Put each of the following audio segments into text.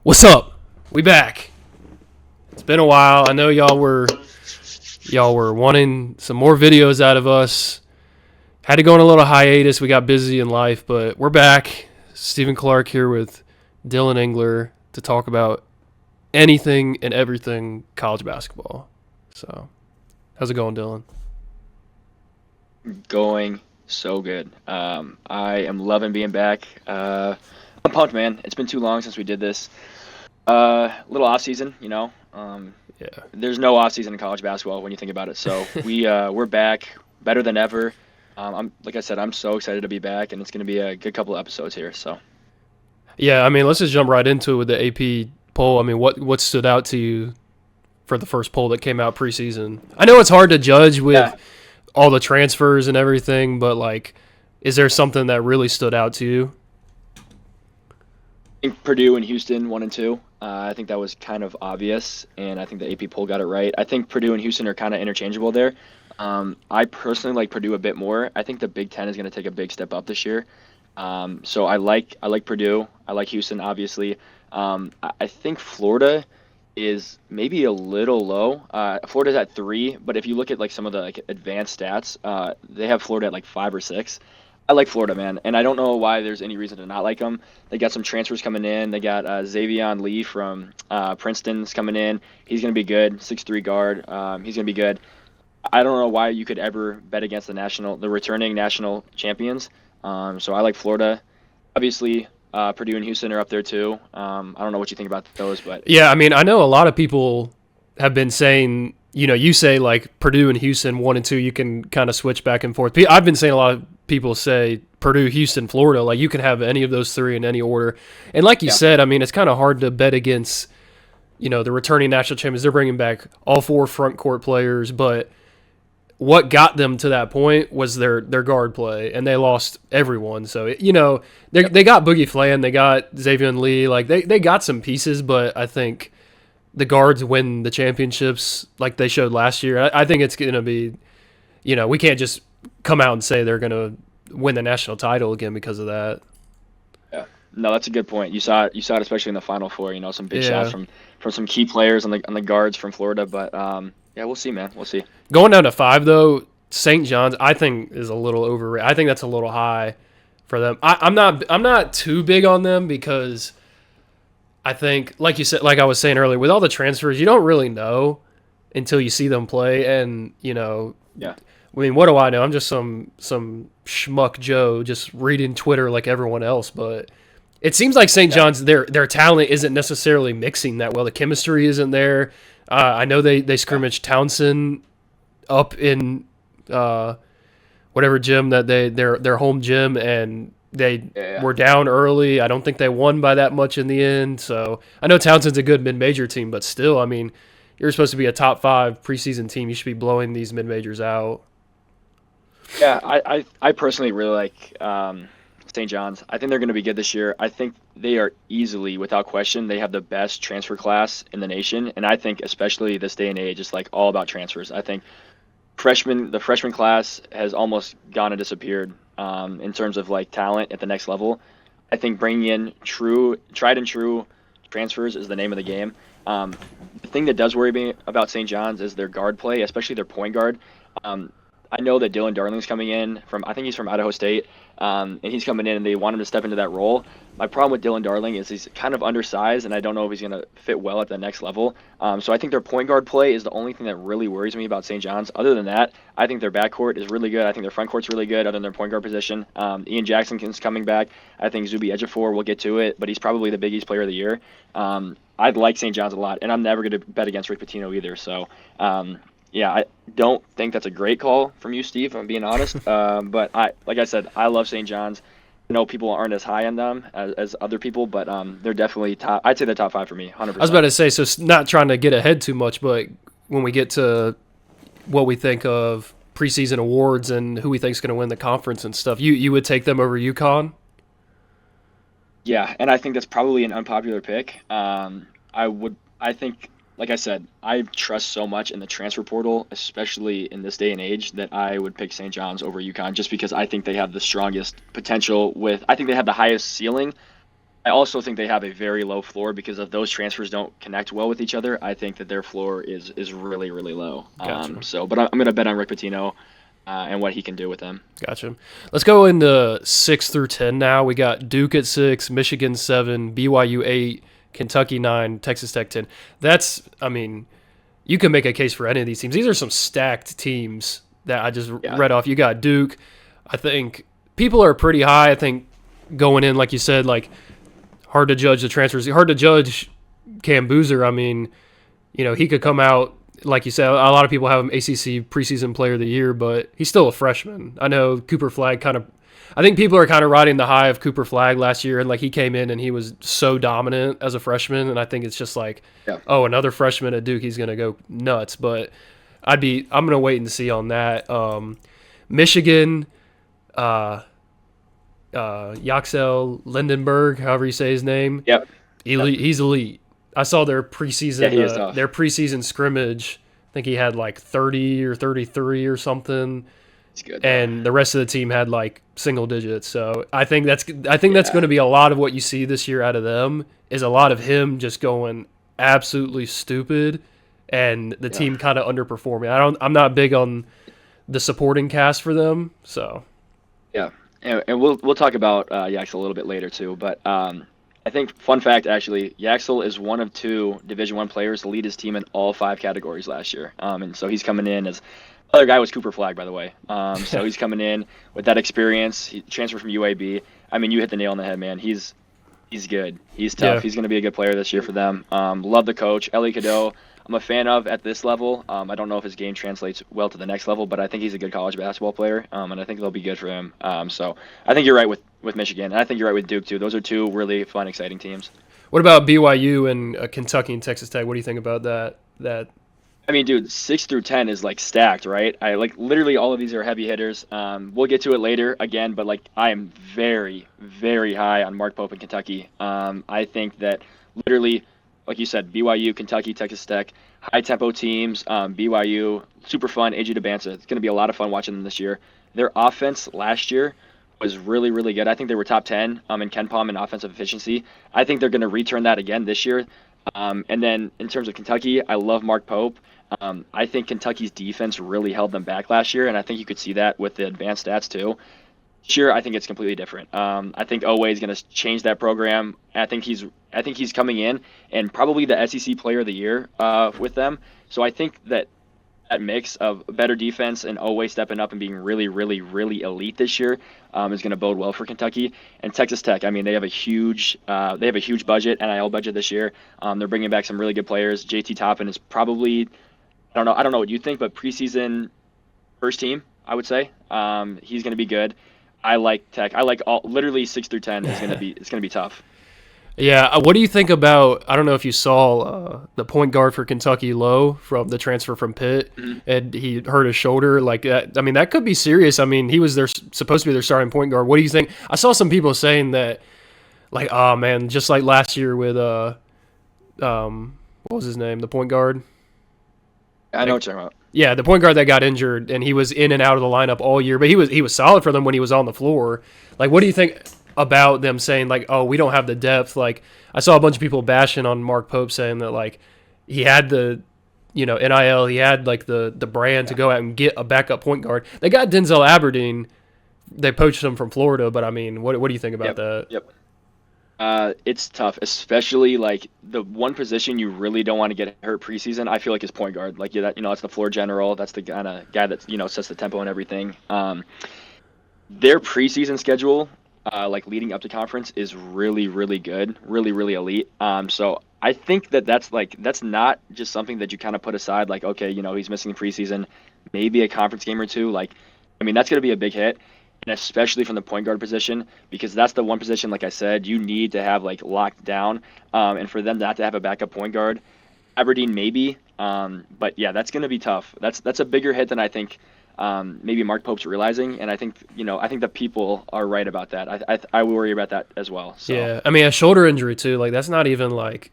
What's up? We back. It's been a while. I know y'all were wanting some more videos out of us. Had to go on a little hiatus. We got busy in life, but we're back. Stephen Clark here with Dylan Engler to talk about anything and everything college basketball. So, how's it going, Dylan? Going so good. I am loving being back. I'm pumped, man. It's been too long since we did this. Little off season, you know. Yeah. There's no off season in college basketball when you think about it. So we're back, better than ever. I'm like I said, I'm so excited to be back, and it's going to be a good couple of episodes here. So Yeah, I mean, let's just jump right into it with the AP poll. I mean, what stood out to you for the first poll that came out preseason? I know it's hard to judge with yeah, all the transfers and everything, but like, is there something that really stood out to you? I think Purdue and Houston 1 and 2. I think that was kind of obvious, and I think the AP poll got it right. I think Purdue and Houston are kind of interchangeable there. I personally like Purdue a bit more. I think the Big Ten is going to take a big step up this year. So I like Purdue. I like Houston, obviously. I think Florida is maybe a little low. Florida's at 3, but if you look at like some of the like advanced stats, they have Florida at like 5 or 6. I like Florida, man, and I don't know why there's any reason to not like them. They got some transfers coming in. They got Xavion Lee from Princeton's coming in. He's going to be good, 6'3" guard. He's going to be good. I don't know why you could ever bet against the returning national champions. So I like Florida. Obviously, Purdue and Houston are up there too. I don't know what you think about those, but Yeah, I mean, I know a lot of people have been saying, you say like Purdue and Houston 1 and 2, you can kind of switch back and forth. I've been saying a lot of people say Purdue, Houston, Florida, like you can have any of those three in any order. And like you yeah, said, I mean, it's kind of hard to bet against, the returning national champions. They're bringing back all four front court players, but what got them to that point was their guard play, and they lost everyone. So yep, they got Boogie Flan, they got Xavier Lee, like they got some pieces, but I think the guards win the championships like they showed last year. I think it's gonna be, we can't just come out and say they're gonna win the national title again because of that. yeah. No, that's a good point. You saw it especially in the Final Four. You know, some big shots Yeah. from some key players on the guards from Florida. But yeah, we'll see, man. We'll see. Going down to 5 though, St. John's I think is a little overrated. I think that's a little high for them. I'm not too big on them because I think, like you said, like I was saying earlier, with all the transfers, you don't really know until you see them play. And Yeah, I mean, what do I know? I'm just some schmuck Joe, just reading Twitter like everyone else. But it seems like St. yeah, John's their talent isn't necessarily mixing that well. The chemistry isn't there. I know they yeah, scrimmaged Townsend up in uh, whatever gym that their home gym, and they yeah, yeah. were down early. I don't think they won by that much in the end. So I know Townsend's a good mid-major team, but still, I mean, you're supposed to be a top 5 preseason team. You should be blowing these mid-majors out. Yeah, I personally really like St. John's. I think they're going to be good this year. I think they are easily, without question, they have the best transfer class in the nation, and I think especially this day and age, it's like all about transfers. I think the freshman class has almost gone and disappeared in terms of like talent at the next level. I think bringing in tried and true transfers is the name of the game. Um, the thing that does worry me about St. John's is their guard play, especially their point guard. Um, I know that Dylan Darling's coming in from, I think he's from Idaho State, and he's coming in and they want him to step into that role. My problem with Dylan Darling is he's kind of undersized, and I don't know if he's going to fit well at the next level. So I think their point guard play is the only thing that really worries me about St. John's. Other than that, I think their backcourt is really good. I think their front court's really good, other than their point guard position. Ian Jackson is coming back. I think Zuby Ejiofor will get to it, but he's probably the Big East Player of the Year. I'd like St. John's a lot, and I'm never going to bet against Rick Pitino either. So, yeah, I don't think that's a great call from you, Steve, if I'm being honest. But like I said, I love St. John's. I know people aren't as high on them as other people, but they're definitely top. I'd say they're top 5 for me, I was about 100%. to say, so not trying to get ahead too much, but when we get to what we think of preseason awards and who we think is going to win the conference and stuff, you would take them over UConn? Yeah, and I think that's probably an unpopular pick. I think, like I said, I trust so much in the transfer portal, especially in this day and age, that I would pick St. John's over UConn just because I think they have the strongest potential I think they have the highest ceiling I also think they have a very low floor because if those transfers don't connect well with each other, I think that their floor is really, really low. Gotcha. But I'm going to bet on Rick Pitino and what he can do with them. Gotcha. Let's go into 6 through 10 now. We got Duke at 6, Michigan 7, BYU 8, Kentucky 9, Texas Tech 10. That's, I mean, you can make a case for any of these teams. These are some stacked teams that I just Yeah. read off. You got Duke. I think people are pretty high. I think going in, like you said, like hard to judge the transfers. Hard to judge Cam Boozer. I mean, he could come out, like you said, a lot of people have him ACC preseason player of the year, but he's still a freshman. I know Cooper Flagg I think people are kind of riding the high of Cooper Flagg last year, and like he came in and he was so dominant as a freshman, and I think it's just like, Yeah. oh, another freshman at Duke, he's going to go nuts. But I'm going to wait and see on that. Michigan, Yaxel Lindenberg, however you say his name. Yep. Elite. He's elite. I saw their Yeah, he is preseason tough. scrimmage. I think he had like 30 or 33 or something, He's good. and the rest of the team had like single digits. So I think that's going to be a lot of what you see this year out of them is a lot of him just going absolutely stupid, and the team kind of underperforming. I'm not big on the supporting cast for them. So Yeah, and we'll talk about Yaxel a little bit later too. But I think fun fact actually, Yaxel is one of 2 Division I players to lead his team in all 5 categories last year. And so he's coming in as other guy was Cooper Flagg, by the way. So he's coming in with that experience. He transferred from UAB. I mean, you hit the nail on the head, man. He's good. He's tough. Yeah. He's going to be a good player this year for them. Love the coach, Ellie Cadeau. I'm a fan of at this level. I don't know if his game translates well to the next level, but I think he's a good college basketball player, and I think they'll be good for him. So I think you're right with Michigan, and I think you're right with Duke too. Those are 2 really fun, exciting teams. what about BYU and Kentucky and Texas Tech? What do you think about that? I mean, dude, 6 through 10 is like stacked, right? I like literally all of these are heavy hitters. We'll get to it later again, but like I am very, very high on Mark Pope in Kentucky. I think that literally, like you said, BYU, Kentucky, Texas Tech, high tempo teams. BYU, super fun. AJ DeBanza, it's going to be a lot of fun watching them this year. Their offense last year was really, really good. I think they were top 10 in KenPom in offensive efficiency. I think they're going to return that again this year. And then in terms of Kentucky, I love Mark Pope. I think Kentucky's defense really held them back last year, and I think you could see that with the advanced stats too. Sure, I think it's completely different. I think Oweh is going to change that program. I think he's coming in and probably the SEC Player of the Year with them. So I think that mix of better defense and Oweh stepping up and being really, really, really elite this year is going to bode well for Kentucky and Texas Tech. I mean, they have a huge budget, NIL budget this year. They're bringing back some really good players. JT Toppin is probably, I don't know what you think, but preseason first team, I would say. He's going to be good. I like Tech. I like literally 6 through 10 is going to be, it's going to be tough. Yeah, what do you think about? I don't know if you saw the point guard for Kentucky, Lowe, from the transfer from Pitt, and he hurt his shoulder. Like that, I mean, that could be serious. I mean, he was supposed to be their starting point guard. What do you think? I saw some people saying that, like, oh man, just like last year with what was his name, the point guard? I know what you're talking about. Yeah, the point guard that got injured, and he was in and out of the lineup all year, but he was solid for them when he was on the floor. Like, what do you think about them saying, like, oh, we don't have the depth? Like, I saw a bunch of people bashing on Mark Pope saying that, like, he had the, NIL, he had, like, the brand to go out and get a backup point guard. They got Denzel Aberdeen. They poached him from Florida, but, I mean, what do you think about that? Yep. It's tough, especially like the one position you really don't want to get hurt preseason. I feel like is point guard. Like that's the floor general. That's the kind of guy that sets the tempo and everything. Their preseason schedule, like leading up to conference, is really really good, really really elite. So I think that's not just something that you kind of put aside. Like okay, he's missing preseason, maybe a conference game or two. Like, I mean that's going to be a big hit. And especially from the point guard position, because that's the one position, like I said, you need to have like locked down. And for them not to have a backup point guard, Aberdeen maybe, but yeah, that's going to be tough. That's a bigger hit than I think maybe Mark Pope's realizing, and I think the people are right about that. I worry about that as well. So. Yeah, I mean a shoulder injury too. Like that's not even like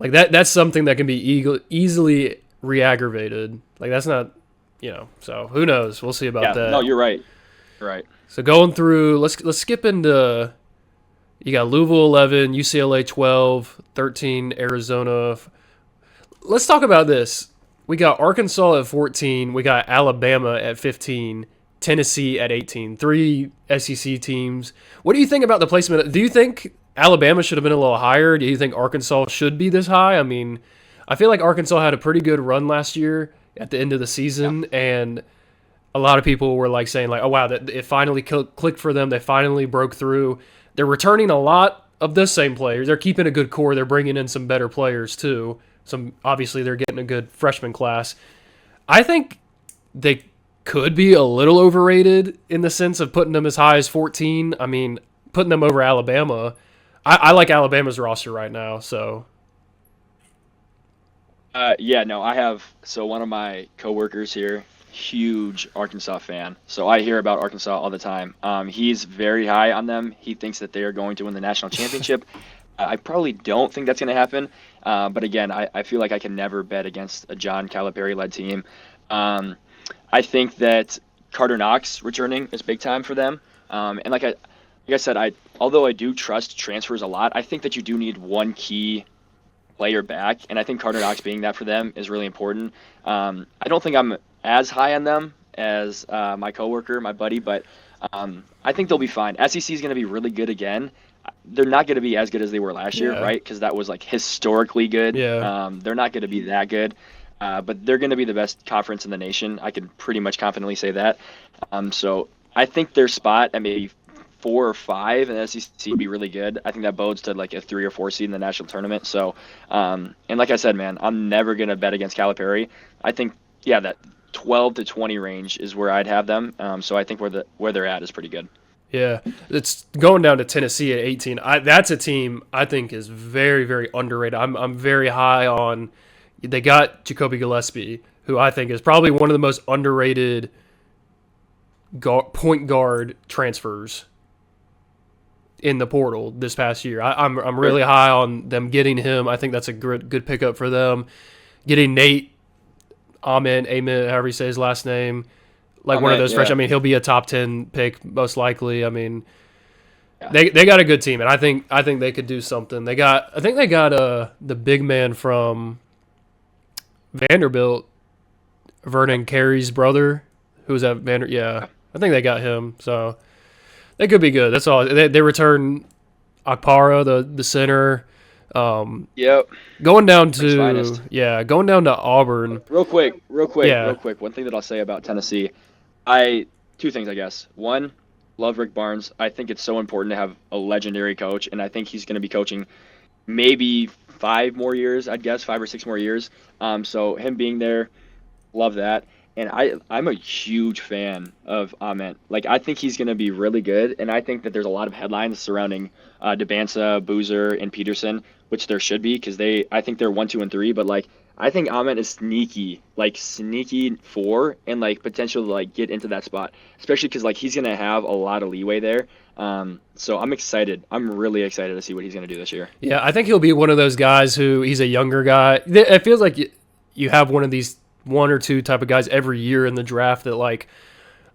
that. That's something that can be easily re-aggravated. Like that's not, So who knows? We'll see about that. No, you're right. Right. So going through, let's skip into You got Louisville 11, UCLA 12, 13 Arizona. Let's talk about this. We got Arkansas at 14. We got Alabama at 15. Tennessee at 18. Three SEC teams. What do you think about the placement? Do you think Alabama should have been a little higher? Do you think Arkansas should be this high? I mean, I feel like Arkansas had a pretty good run last year at the end of the season, and a lot of people were like saying like, "Oh wow, that it finally clicked for them. They finally broke through." They're returning a lot of the same players. They're keeping a good core. They're bringing in some better players too. Some obviously they're getting a good freshman class. I think they could be a little overrated in the sense of putting them as high as 14. I mean, putting them over Alabama. I like Alabama's roster right now, so. Yeah, no, I have. So one of my coworkers here, huge Arkansas fan. So I hear about Arkansas all the time. He's very high on them. He thinks that they are going to win the national championship. I probably don't think that's going to happen. But again, I feel like I can never bet against a John Calipari-led team. I think that Carter Knox returning is big time for them. And like I said, although I do trust transfers a lot, I think that you do need one key player back, and I think Carter Knox being that for them is really important. I don't think I'm as high on them as my coworker, my buddy, but I think they'll be fine. SEC is going to be really good again. They're not going to be as good as they were last year, right? Because that was like historically good. Yeah. They're not going to be that good, but they're going to be the best conference in the nation. I can pretty much confidently say that. So I think their spot at maybe 4 or 5 in the SEC would be really good. I think that bodes to like a 3 or 4 seed in the national tournament. So, and like I said, man, I'm never going to bet against Calipari. I think, yeah, that 12 to 20 range is where I'd have them. So I think where they're at is pretty good. Yeah, it's going down to Tennessee at 18. That's a team I think is very, very underrated. I'm very high on. They got Jacoby Gillespie, who I think is probably one of the most underrated point guard transfers in the portal this past year. I'm really high on them getting him. I think that's a good pickup for them. Getting Nate Amen, however you say his last name. Like one of those fresh. I mean, he'll be a top 10 pick most likely. I mean, they got a good team, and I think they could do something. They got the big man from Vanderbilt, Vernon Carey's brother, who was at Vanderbilt. Yeah, I think they got him. So they could be good. That's all. They return Akpara, the center. Yep. Going down to Auburn. Real quick. One thing that I'll say about Tennessee. Two things, I guess. One, love Rick Barnes. I think it's so important to have a legendary coach, and I think he's going to be coaching maybe 5 more years, I'd guess, 5 or 6 more years. So him being there, love that. And I'm a huge fan of Ament. Like, I think he's going to be really good, and I think that there's a lot of headlines surrounding Debansa, Boozer, and Peterson, which there should be because I think they're 1, 2, and 3. But like, I think Ament is sneaky 4, and like potential to like get into that spot, especially because like he's going to have a lot of leeway there. So I'm excited. I'm really excited to see what he's going to do this year. Yeah, I think he'll be one of those guys who he's a younger guy. It feels like you have one of these 1 or 2 type of guys every year in the draft that like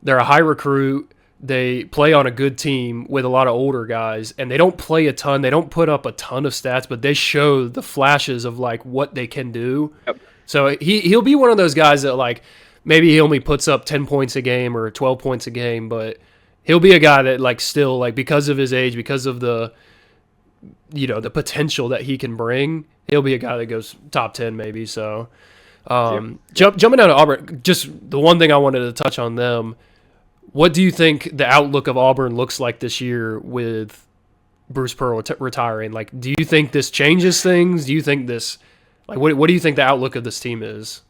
they're a high recruit. They play on a good team with a lot of older guys, and they don't play a ton. They don't put up a ton of stats, but they show the flashes of like what they can do. Yep. So he'll be one of those guys that like maybe he only puts up 10 points a game or 12 points a game, but he'll be a guy that like still like because of his age, because of the the potential that he can bring, he'll be a guy that goes top 10 maybe. So jumping down to Auburn, just the one thing I wanted to touch on them. What do you think the outlook of Auburn looks like this year with Bruce Pearl retiring? Like, do you think this changes things? Do you think this, like, what do you think the outlook of this team is?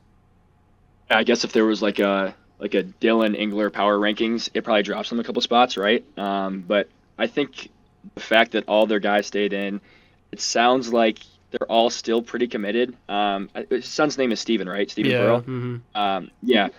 I guess if there was like a Dylan Engler power rankings, it probably drops them a couple spots, right? But I think the fact that all their guys stayed in, it sounds like they're all still pretty committed. His son's name is Steven, right? Steven Pearl. Mm-hmm. Yeah.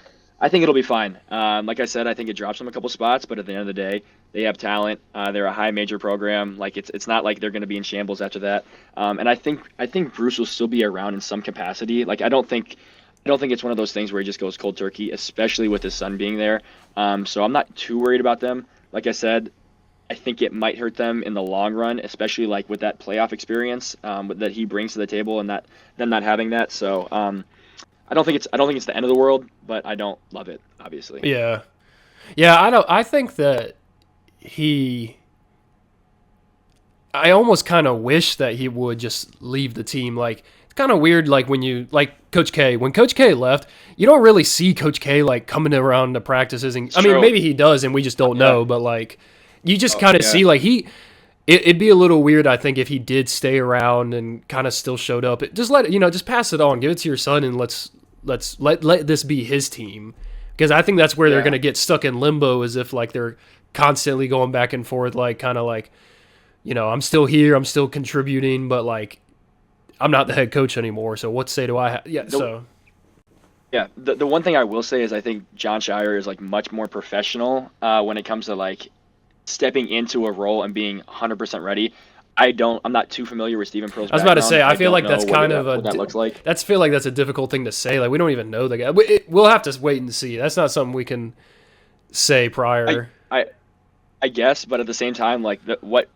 I think it'll be fine. Like I said, I think it drops them a couple spots, but at the end of the day, they have talent. They're a high major program. Like it's not like they're going to be in shambles after that. And I think Bruce will still be around in some capacity. Like I don't think it's one of those things where he just goes cold turkey, especially with his son being there. So I'm not too worried about them. Like I said, I think it might hurt them in the long run, especially like with that playoff experience that he brings to the table, and that them not having that. So I don't think it's the end of the world, but I don't love it, obviously. Yeah. Yeah, I think that he I almost kind of wish that he would just leave the team. Like, it's kind of weird, like like Coach K. When Coach K left, you don't really see Coach K like coming around to practices. And I mean, maybe he does, and we just don't know. But like, you just kind of see like it'd be a little weird, I think, if he did stay around and kind of still showed up. Just just pass it on, give it to your son, and let's let this be his team. Because I think that's where they're gonna get stuck in limbo, as if like they're constantly going back and forth, like kind of like, I'm still here, I'm still contributing, but like I'm not the head coach anymore. So what say do I have? Yeah. Yeah, the one thing I will say is I think John Shire is like much more professional when it comes to like stepping into a role and being 100% ready. I'm not too familiar with Stephen Pearl's I was background. about to say, I feel like that's kind of what that looks like. Feel like that's a difficult thing to say. Like, we don't even know the guy. We'll have to wait and see. That's not something we can say prior. I guess, but at the same time, like what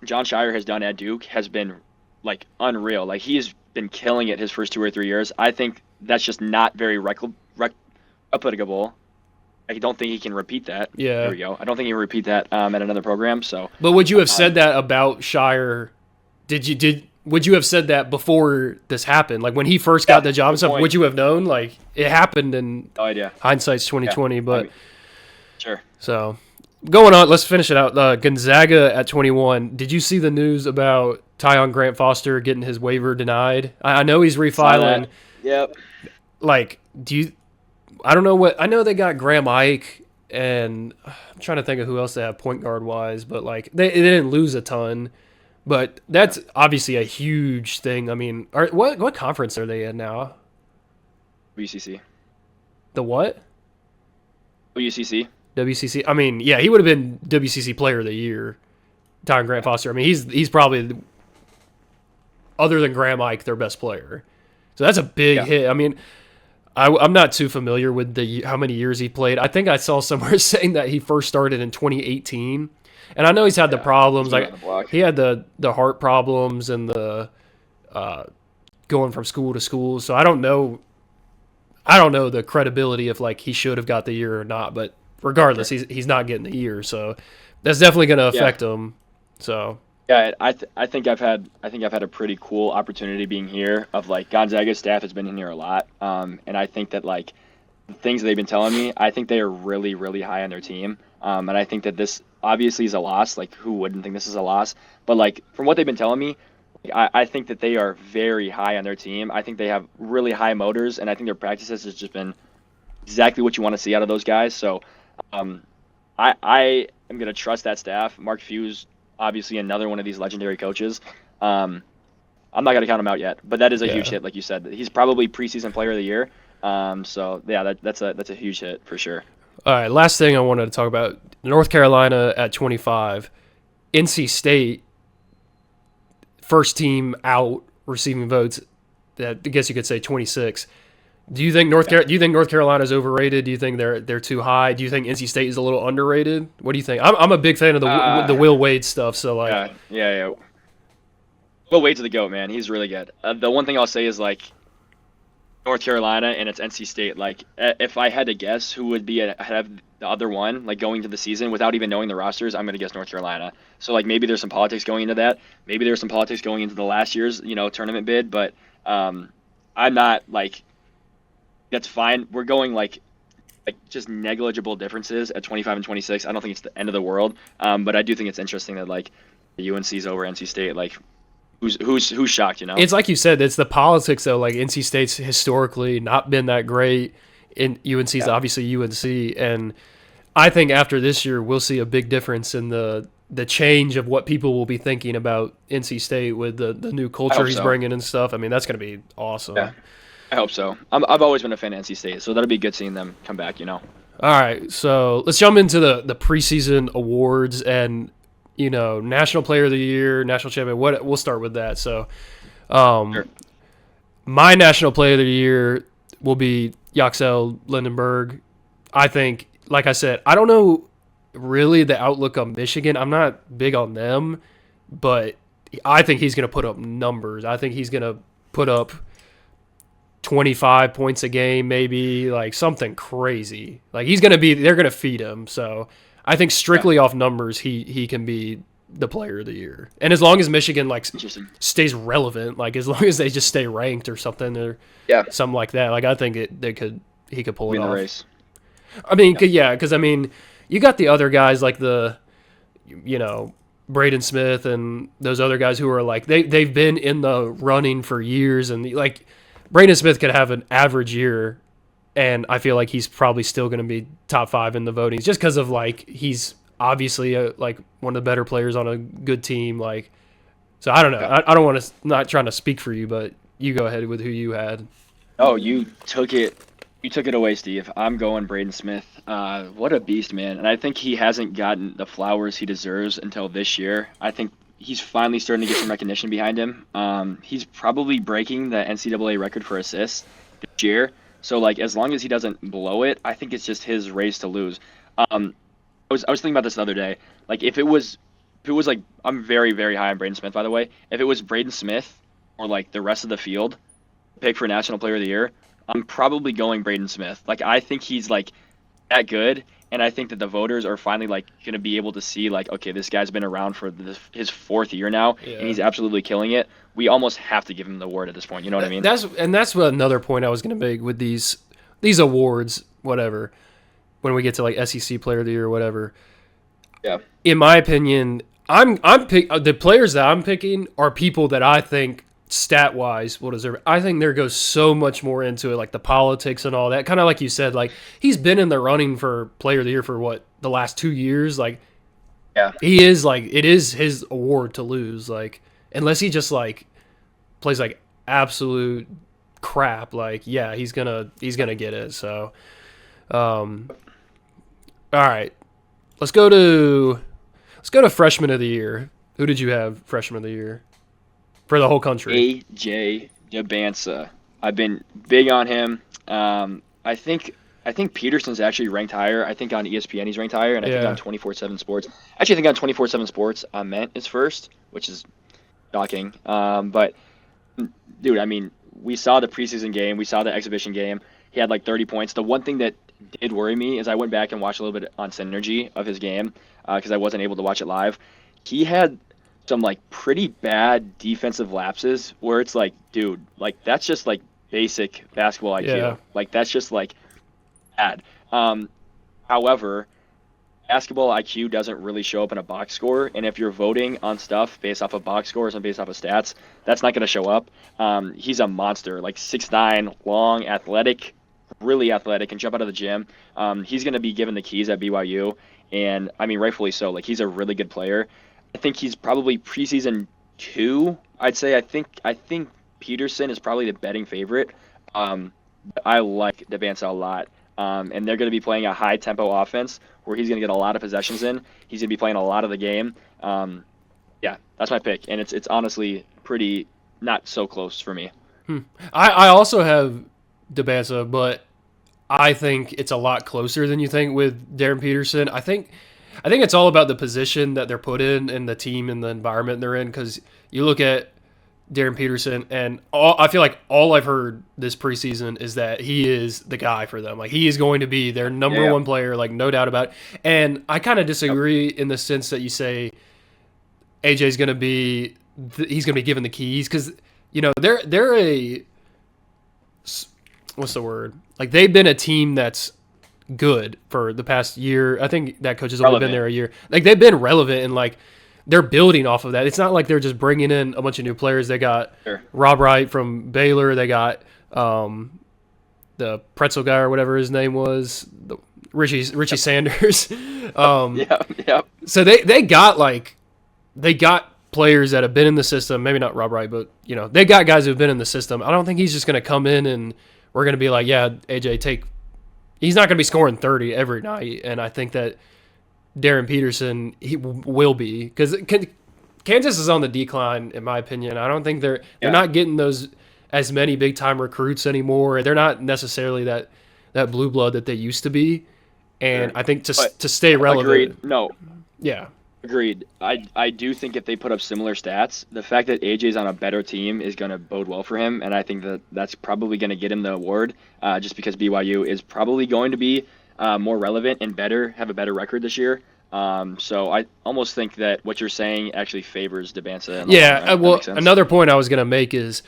John Shire has done at Duke has been like unreal. Like, he's been killing it his first 2 or 3 years. I think that's just not very replicable. I don't think he can repeat that. Yeah. There we go. I don't think he can repeat that at another program. So. But would you have said that about Shire? Would you have said that before this happened? Like, when he first got the job and stuff, would you have known? Like, it happened, and no idea. Hindsight's 2020, but sure. So, going on, let's finish it out. Gonzaga at 21. Did you see the news about Tyon Grant Foster getting his waiver denied? I know he's refiling. Yep. Like, I don't know what. I know they got Graham Ike, and I'm trying to think of who else they have point guard wise, but like they didn't lose a ton. But that's obviously a huge thing. I mean, what conference are they in now? WCC. The what? WCC. WCC. I mean, yeah, he would have been WCC Player of the Year. Tyon Grant Foster. I mean, he's probably, other than Graham Ike, their best player. So that's a big hit. I mean, I'm not too familiar with how many years he played. I think I saw somewhere saying that he first started in 2018, and I know he's had the problems. Like, he had the heart problems and the going from school to school. So I don't know the credibility of like he should have got the year or not. But regardless, he's not getting the year. So that's definitely going to affect him. So. Yeah, I think I've had a pretty cool opportunity being here. Of like, Gonzaga's staff has been in here a lot, and I think that like the things they've been telling me, I think they are really, really high on their team, and I think that this obviously is a loss. Like, who wouldn't think this is a loss? But like, from what they've been telling me, I think that they are very high on their team. I think they have really high motors, and I think their practices has just been exactly what you want to see out of those guys. So, I am gonna trust that staff. Mark Few's obviously another one of these legendary coaches. I'm not going to count him out yet, but that is a huge hit, like you said. He's probably preseason player of the year. So yeah, that's a huge hit for sure. All right, last thing I wanted to talk about, North Carolina at 25. NC State, first team out receiving votes, I guess you could say 26. Do you think North Carolina is overrated? Do you think they're too high? Do you think NC State is a little underrated? What do you think? I'm a big fan of the Will Wade stuff. So like, yeah. Will Wade's the GOAT, man. He's really good. The one thing I'll say is like North Carolina and it's NC State. Like, if I had to guess who would be ahead of the other one, like going to the season without even knowing the rosters, I'm gonna guess North Carolina. So like, maybe there's some politics going into that. Maybe there's some politics going into the last year's tournament bid. But I'm not like. That's fine. We're going like just negligible differences at 25 and 26. I don't think it's the end of the world, but I do think it's interesting that like the UNC's over NC State. Like, who's shocked? It's like you said. It's the politics though. Like, NC State's historically not been that great, and UNC's obviously UNC, and I think after this year we'll see a big difference in the change of what people will be thinking about NC State with the new culture he's bringing and stuff. I mean, that's going to be awesome. Yeah. I hope so. I've always been a fan of NC State, so that'll be good seeing them come back. All right, so let's jump into the preseason awards and National Player of the Year, National Champion. We'll start with that. So, Sure. My National Player of the Year will be Yaxel Lindenberg. I think, like I said, I don't know really the outlook on Michigan, I'm not big on them, but I think he's going to put up numbers. I think he's going to put up 25 points a game, maybe, like something crazy. Like they're going to feed him. So I think strictly off numbers, he can be the player of the year. And as long as Michigan like stays relevant, like as long as they just stay ranked or something or something like that, like I think he could pull it Win off. the race. I mean, because I mean, you got the other guys like Braden Smith and those other guys who are like they've been in the running for years, and like Braden Smith could have an average year, and I feel like he's probably still going to be top 5 in the voting just because of like he's obviously like one of the better players on a good team. Like, so I don't know. I don't want to not trying to speak for you, but you go ahead with who you had. Oh, you took it. You took it away, Steve. I'm going Braden Smith. What a beast, man. And I think he hasn't gotten the flowers he deserves until this year. I think he's finally starting to get some recognition behind him. He's probably breaking the NCAA record for assists this year. So, like, as long as he doesn't blow it, I think it's just his race to lose. I was thinking about this the other day. Like, if it was like, I'm very, very high on Braden Smith, by the way. If it was Braden Smith or, like, the rest of the field, pick for National Player of the Year, I'm probably going Braden Smith. Like, I think he's like that good, and I think that the voters are finally like going to be able to see like, okay, this guy's been around for his 4th year now, and he's absolutely killing it. We almost have to give him the award at this point. You know what I mean? That's what another point I was going to make with these awards, whatever. When we get to like SEC Player of the Year or whatever. Yeah. In my opinion, the players that I'm picking are people that I think stat wise will deserve. I think there goes so much more into it, like the politics and all that. Kind of like you said, like he's been in the running for Player of the Year for the last 2 years. Like, he is like it is his award to lose. Like, unless he just like plays like absolute crap. Like, yeah, he's gonna get it. So, all right, let's go to Freshman of the Year. Who did you have Freshman of the Year? For the whole country. AJ Dabansa. I've been big on him. I think Peterson's actually ranked higher. I think on ESPN he's ranked higher, and I think on 24/7 Sports. Actually, I think on 24/7 Sports, Ment is first, which is shocking. But dude, I mean, we saw the preseason game, we saw the exhibition game. He had like 30 points. The one thing that did worry me is I went back and watched a little bit on Synergy of his game because I wasn't able to watch it live. He had some like pretty bad defensive lapses where it's like, dude, like that's just like basic basketball IQ. Yeah. Like that's just like bad. However, basketball IQ doesn't really show up in a box score, and if you're voting on stuff based off of box scores and based off of stats, that's not going to show up. He's a monster, like 6'9", long, athletic, really athletic, and jump out of the gym. He's going to be given the keys at BYU, and I mean rightfully so. Like he's a really good player. I think he's probably preseason 2. I'd say I think Peterson is probably the betting favorite. I like Dabansa a lot. And they're going to be playing a high tempo offense where he's going to get a lot of possessions in. He's going to be playing a lot of the game. Yeah, that's my pick, and it's honestly pretty not so close for me. I also have Dabansa, but I think it's a lot closer than you think with Darren Peterson. I think it's all about the position that they're put in and the team and the environment they're in, because you look at Darren Peterson, and I feel like all I've heard this preseason is that he is the guy for them. Like, he is going to be their number one player, like, no doubt about it. And I kind of disagree in the sense that you say AJ's going to be he's going to be given the keys, because, you know, they're a what's the word? Like, they've been a team that's good for the past year. I think that coach has only been there a year. Like, they've been relevant, and like they're building off of that. It's not like they're just bringing in a bunch of new players. They got Rob Wright from Baylor. They got the pretzel guy or whatever his name was, Richie Sanders. So they got players that have been in the system. Maybe not Rob Wright, but you know, they got guys who've been in the system. I don't think he's just going to come in and we're going to be like, yeah, AJ, he's not going to be scoring 30 every night. And I think that Darren Peterson, he will be, because Kansas is on the decline, in my opinion. I don't think they're not getting those as many big time recruits anymore. They're not necessarily that blue blood that they used to be, And Sure. I think But to stay relevant. agreed. No, Yeah. agreed. I do think if they put up similar stats, the fact that AJ's on a better team is going to bode well for him, and I think that that's probably going to get him the award, just because BYU is probably going to be more relevant and have a better record this year. So I almost think that what you're saying actually favors Debanza in the long Yeah. run. That Well, makes sense. another point I was going to make is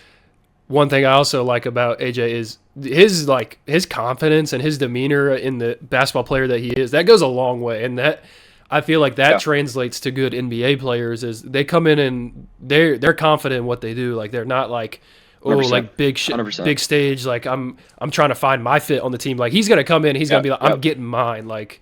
one thing I also like about AJ is his confidence and his demeanor in the basketball player that he is. That goes a long way, and that I feel like that Yeah. translates to good NBA players. Is they come in and they're confident in what they do. Like they're not like, oh, 100%. like big 100%. stage. Like I'm trying to find my fit on the team. Like he's gonna come in, he's gonna be like, I'm Yep. getting mine. Like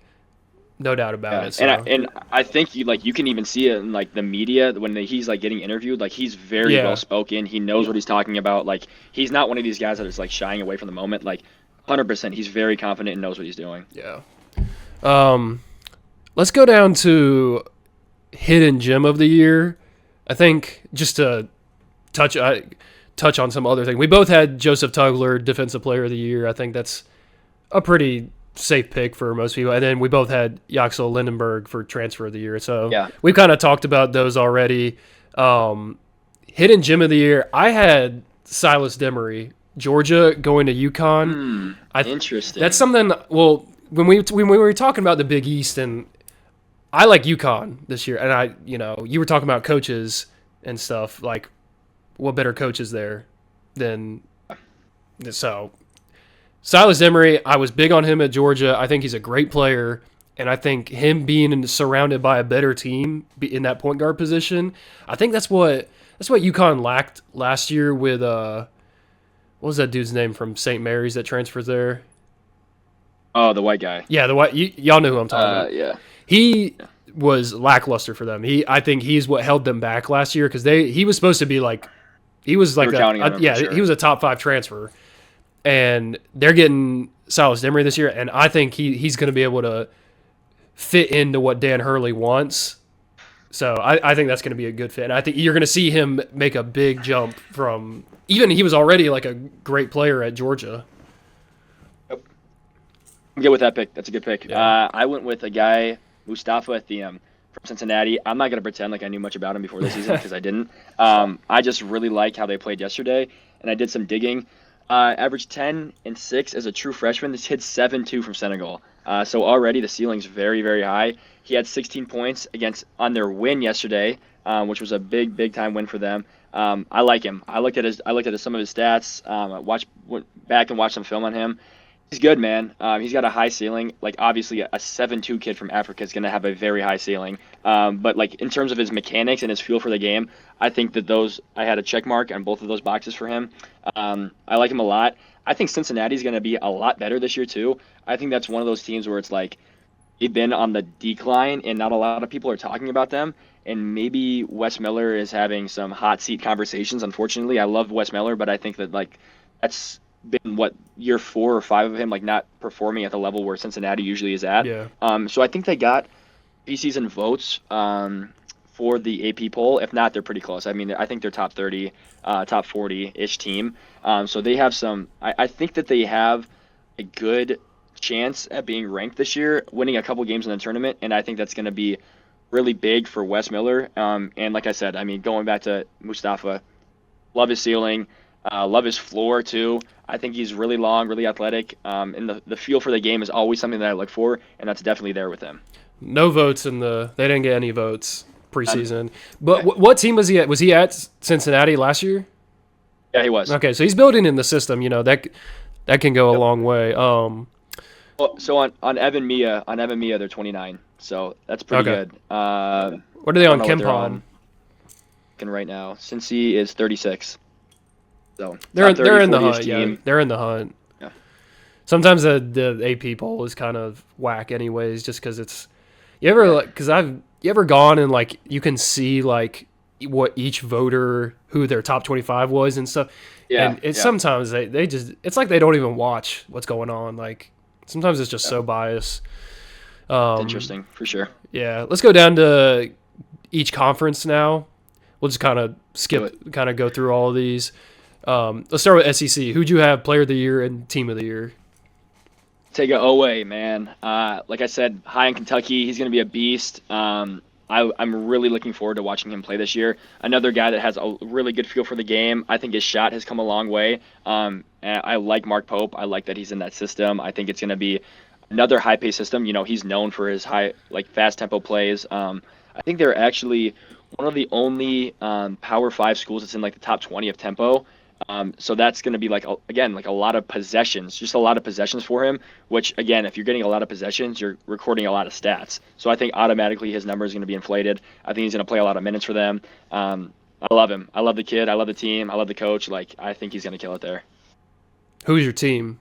no doubt about Yeah, it. So and I think you can even see it in like the media when he's like getting interviewed. Like he's very Yeah. well spoken. He knows what he's talking about. Like he's not one of these guys that is like shying away from the moment. Like 100%, he's very confident and knows what he's doing. yeah. Let's go down to hidden gem of the year. I think just to touch on some other thing. We both had Joseph Tugler, defensive player of the year. I think that's a pretty safe pick for most people. And then we both had Yaxel Lindenberg for transfer of the year. So Yeah. we've kind of talked about those already. Hidden gem of the year, I had Silas Demery, Georgia, going to UConn. Interesting. That's something. Well, when we were talking about the Big East, and I like UConn this year, and you were talking about coaches and stuff. Like, what better coaches there than so? Silas Emery, I was big on him at Georgia. I think he's a great player, and I think him being surrounded by a better team in that point guard position, I think that's what UConn lacked last year with what was that dude's name from St. Mary's that transfers there? Oh, the white guy. Yeah, the white. Y'all know who I'm talking about. Yeah. He was lackluster for them. I think he's what held them back last year because he was supposed to be like he was like counting on him for sure. he was a top 5 transfer, and they're getting Silas Demery this year, and I think he's going to be able to fit into what Dan Hurley wants. So I think that's going to be a good fit, and I think you're going to see him make a big jump from even he was already like a great player at Georgia. I'm good with that pick. That's a good pick. Yeah. I went with a guy, Mustafa Athiem from Cincinnati. I'm not going to pretend like I knew much about him before the season because I didn't. I just really like how they played yesterday, and I did some digging. Averaged 10 and 6 as a true freshman. This hit 7-2 from Senegal. So already the ceiling's very, very high. He had 16 points on their win yesterday, which was a big time win for them. I like him. I looked at some of his stats. Went back and watched some film on him. He's good, man. He's got a high ceiling. Like, obviously, a 7'2" kid from Africa is going to have a very high ceiling. But, like, in terms of his mechanics and his feel for the game, I think that I had a check mark on both of those boxes for him. I like him a lot. I think Cincinnati's going to be a lot better this year, too. I think that's one of those teams where it's like they've been on the decline and not a lot of people are talking about them. And maybe Wes Miller is having some hot seat conversations, unfortunately. I love Wes Miller, but I think that, like, that's been year 4 or 5 of him like not performing at the level where Cincinnati usually is at. Yeah. So I think they got preseason votes for the AP poll. If not, they're pretty close. I mean, I think they're top 30, top 40-ish team. So they have some. I think that they have a good chance at being ranked this year, winning a couple games in the tournament, and I think that's going to be really big for Wes Miller. And like I said, I mean, going back to Mustafa, love his ceiling. Love his floor, too. I think he's really long, really athletic, and the feel for the game is always something that I look for, and that's definitely there with him. No votes they didn't get any votes preseason. But what team was he at? Was he at Cincinnati last year? Yeah, he was. Okay, so he's building in the system. That can go a long way. So on Evan Mia, they're 29. So that's pretty good. What are they on KenPom? Right now, since he is 36. So they're in the 40-ish hunt. team. Yeah, they're in the hunt. Yeah. Sometimes the AP poll is kind of whack, anyways, just because it's you ever gone and like you can see like what each voter who their top 25 was and stuff. Yeah. And sometimes they just it's like they don't even watch what's going on. Like sometimes it's just so biased. Interesting for sure. Yeah, let's go down to each conference now. We'll just kind of go through all of these. Let's start with SEC. Who'd you have player of the year and team of the year? Take it away, man. Like I said, high in Kentucky, he's going to be a beast. I'm really looking forward to watching him play this year. Another guy that has a really good feel for the game. I think his shot has come a long way. And I like Mark Pope. I like that he's in that system. I think it's going to be another high-paced system. You know, he's known for his fast tempo plays. I think they're actually one of the only Power Five schools that's in like the top 20 of tempo. So that's going to be again like a lot of possessions, just a lot of possessions for him. Which again, if you're getting a lot of possessions, you're recording a lot of stats. So I think automatically his number is going to be inflated. I think he's going to play a lot of minutes for them. I love him. I love the kid. I love the team. I love the coach. Like I think he's going to kill it there. Who's your team?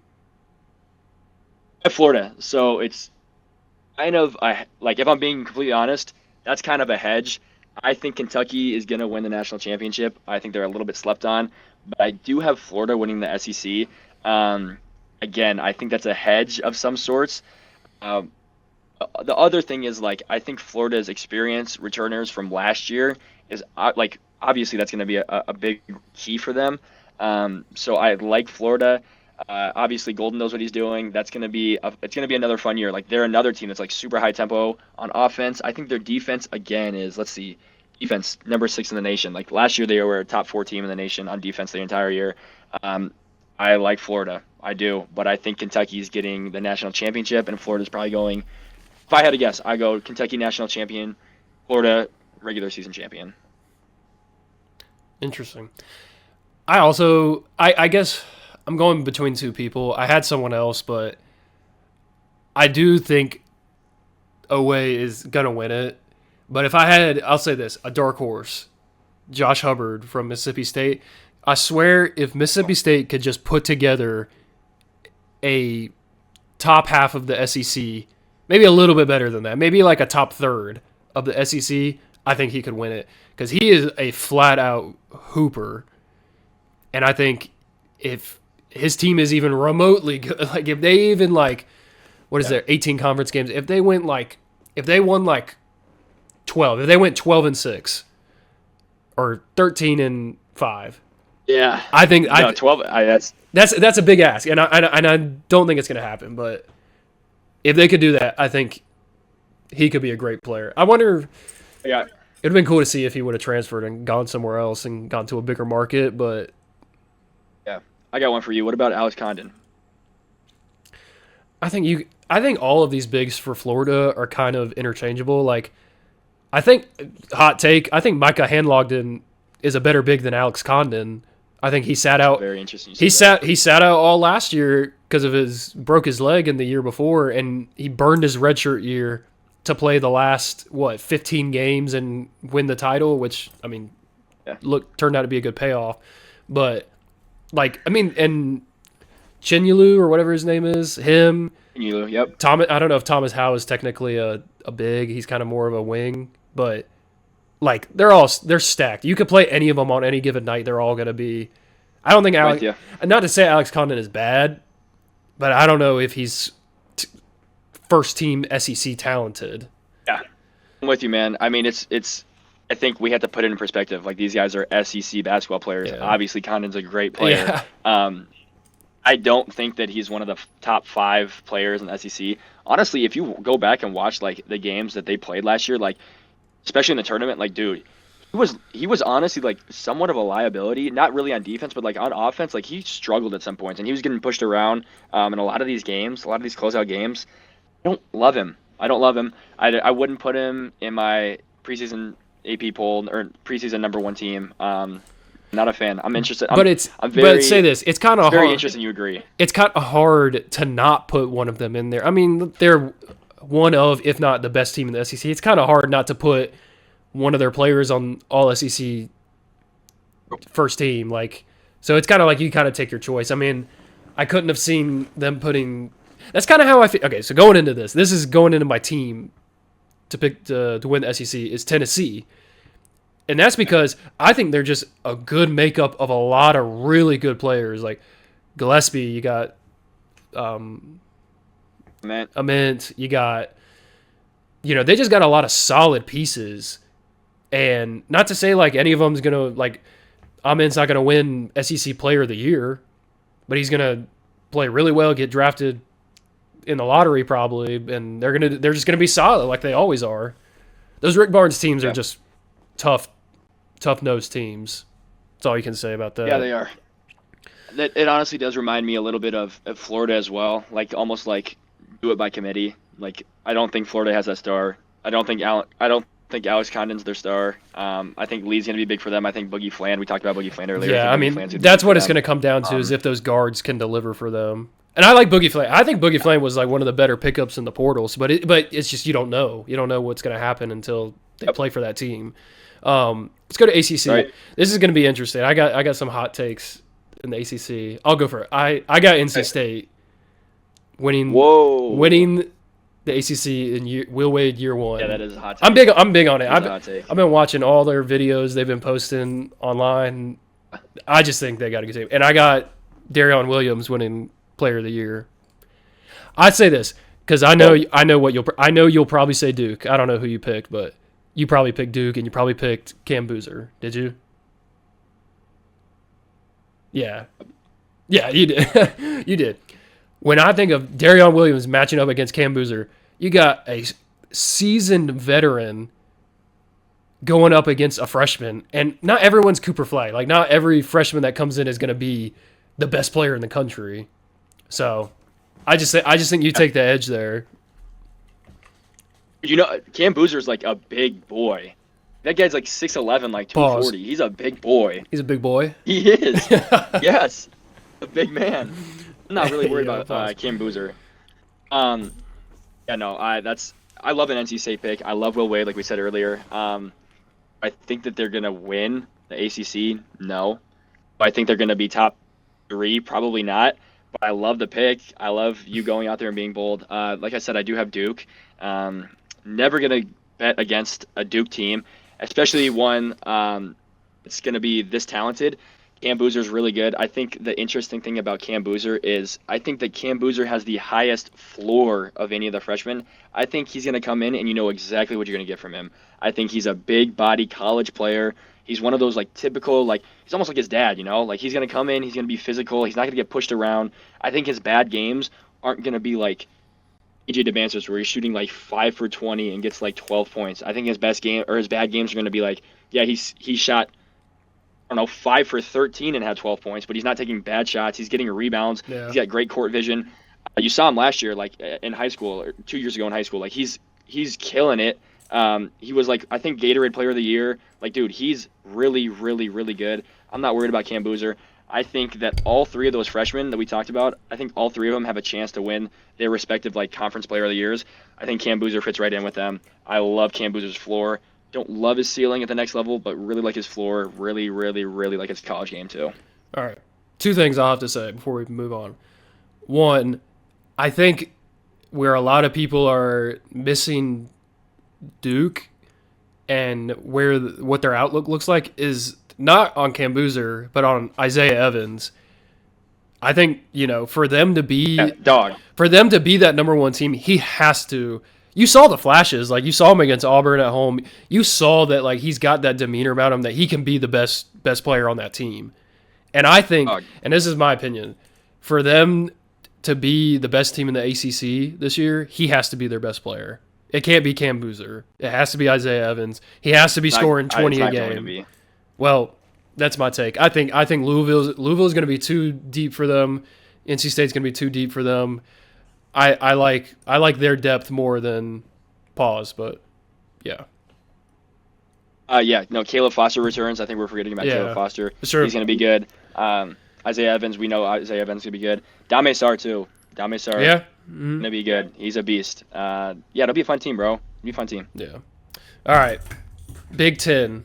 At Florida, so it's kind of if I'm being completely honest, that's kind of a hedge. I think Kentucky is going to win the national championship. I think they're a little bit slept on, but I do have Florida winning the SEC. Again, I think that's a hedge of some sorts. The other thing is I think Florida's experience returners from last year is obviously that's going to be a big key for them. So I like Florida. Obviously, Golden knows what he's doing. That's gonna be it's gonna be another fun year. Like they're another team that's super high tempo on offense. I think their defense again is defense number 6 in the nation. Like last year they were a top 4 team in the nation on defense the entire year. I like Florida, I do, but I think Kentucky's getting the national championship and Florida's probably going. If I had to guess, I go Kentucky national champion, Florida regular season champion. Interesting. I guess I'm going between two people. I had someone else, but I do think Owe is going to win it. But if I had, I'll say this, a dark horse, Josh Hubbard from Mississippi State. I swear if Mississippi State could just put together a top half of the SEC, maybe a little bit better than that, maybe like a top third of the SEC, I think he could win it. Because he is a flat-out hooper. And I think if his team is even remotely good, like if they even what is there, 18 conference games, if they won 12, if they went 12-6 or 13-5. Yeah. I think 12 that's a big ask, and I don't think it's going to happen, but if they could do that, I think he could be a great player. I wonder Yeah. It would have been cool to see if he would have transferred and gone somewhere else and gone to a bigger market, but Yeah. I got one for you. What about Alex Condon? I think all of these bigs for Florida are kind of interchangeable. Like, I think, hot take, I think Micah Handlogden is a better big than Alex Condon. I think he sat out. Very interesting. He sat out all last year because of broke his leg in the year before, and he burned his redshirt year to play the last 15 games and win the title, which turned out to be a good payoff. But and Chinulu or whatever his name is, him. Chinulu, yep. Thomas, I don't know if Thomas Howe is technically a big. He's kind of more of a wing, but they're stacked. You could play any of them on any given night. They're all going to be. I don't think Alex. Not to say Alex Condon is bad, but I don't know if he's first team SEC talented. Yeah, I'm with you, man. I mean, it's. I think we have to put it in perspective. Like these guys are SEC basketball players. Yeah. Obviously, Condon's a great player. Yeah. I don't think that he's one of the top 5 players in the SEC. Honestly, if you go back and watch the games that they played last year, especially in the tournament, dude, he was honestly somewhat of a liability. Not really on defense, but on offense, he struggled at some points, and he was getting pushed around in a lot of these games, a lot of these closeout games. I don't love him. I wouldn't put him in my preseason AP poll or preseason number 1 team. Not a fan. I'm interested. But say this. It's kind of hard. Very interesting. You agree? It's kind of hard to not put one of them in there. I mean, they're one of, if not the best team in the SEC. It's kind of hard not to put one of their players on all SEC first team. So it's kind of you kind of take your choice. I mean, I couldn't have seen them putting. That's kind of how I feel. Okay, so going into this is going into my team to pick to win the SEC is Tennessee. And that's because I think they're just a good makeup of a lot of really good players. Like Gillespie, you got Ament, you got, they just got a lot of solid pieces. And not to say any of them's going to, Ament's not going to win SEC Player of the Year, but he's going to play really well, get drafted in the lottery probably, and they're just gonna be solid like they always are. Those Rick Barnes teams are just tough nosed teams. That's all you can say about that. Yeah, they are. It honestly does remind me a little bit of Florida as well, like almost like do it by committee. Like I don't think Florida has that star. I don't think Alex Condon's their star. I think Lee's gonna be big for them. I think Boogie Fland. We talked about Boogie Fland earlier. Yeah, I mean that's what it's gonna come down to is if those guards can deliver for them. And I like Boogie Fland. I think Boogie Fland was like one of the better pickups in the portals, but it's just you don't know. You don't know what's gonna happen until they play for that team. Let's go to ACC. Right. This is gonna be interesting. I got some hot takes in the ACC. I'll go for it. I got NC State winning the ACC in Will Wade year 1. Yeah, that is a hot take. I'm big on it. I've been watching all their videos they've been posting online. I just think they got a good team, and I got Darion Williams winning Player of the Year. I'd say this because I know you'll probably say Duke. I don't know who you picked, but you probably picked Duke, and you probably picked Cam Boozer. Did you? Yeah, you did. You did. When I think of Darion Williams matching up against Cam Boozer, you got a seasoned veteran going up against a freshman, and not everyone's Cooper Flagg. Like, not every freshman that comes in is going to be the best player in the country. So, I just think you take the edge there. You know, Cam Boozer's like a big boy. That guy's like 6'11", like 240. Pause. He's a big boy. He's a big boy. He is. Yes, a big man. I'm not really worried about Cam Boozer. I love an NC State pick. I love Will Wade, like we said earlier. I think that they're gonna win the ACC. No, but I think they're gonna be top 3. Probably not. But I love the pick. I love you going out there and being bold. Like I said, I do have Duke. Never gonna bet against a Duke team, especially one that's gonna be this talented. Cam Boozer's really good. I think the interesting thing about Cam Boozer is I think that Cam Boozer has the highest floor of any of the freshmen. I think he's going to come in and you know exactly what you're going to get from him. I think he's a big body college player. He's one of those like typical, like he's almost like his dad, you know? Like he's going to come in, he's going to be physical, he's not going to get pushed around. I think his bad games aren't going to be like AJ DeBances where he's shooting like 5 for 20 and gets like 12 points. I think his best game or his bad games are going to be like, yeah, he shot 5 for 13 and had 12 points, but he's not taking bad shots. He's getting rebounds. Yeah. He's got great court vision. You saw him last year, like in high school, or 2 years ago in high school. Like he's killing it. He was like I think Gatorade Player of the Year. Like dude, he's really, really, really good. I'm not worried about Cam Boozer. I think that all 3 of those freshmen that we talked about, I think all 3 of them have a chance to win their respective like conference Player of the Years. I think Cam Boozer fits right in with them. I love Cam Boozer's floor. Don't love his ceiling at the next level, but really like his floor. Really, really, really like his college game too. All right. 2 things I'll have to say before we move on. One, I think where a lot of people are missing Duke and what their outlook looks like is not on Cam Boozer, but on Isaiah Evans. I think, for them to be that number 1 team, he has to. You saw the flashes, like you saw him against Auburn at home. You saw that like he's got that demeanor about him that he can be the best player on that team. And I think, and this is my opinion, for them to be the best team in the ACC this year, he has to be their best player. It can't be Cam Boozer. It has to be Isaiah Evans. He has to be scoring 20 a game. Well, that's my take. I think Louisville's going to be too deep for them. NC State's going to be too deep for them. I like their depth more than Pause, but yeah. Caleb Foster returns. I think we're forgetting about Caleb Foster. Sure. He's going to be good. Isaiah Evans, we know Isaiah Evans is going to be good. Dame Sarr, too. Dame Sarr. Yeah. Going to be good. He's a beast. It'll be a fun team, bro. It'll be a fun team. Yeah. All right. Big Ten.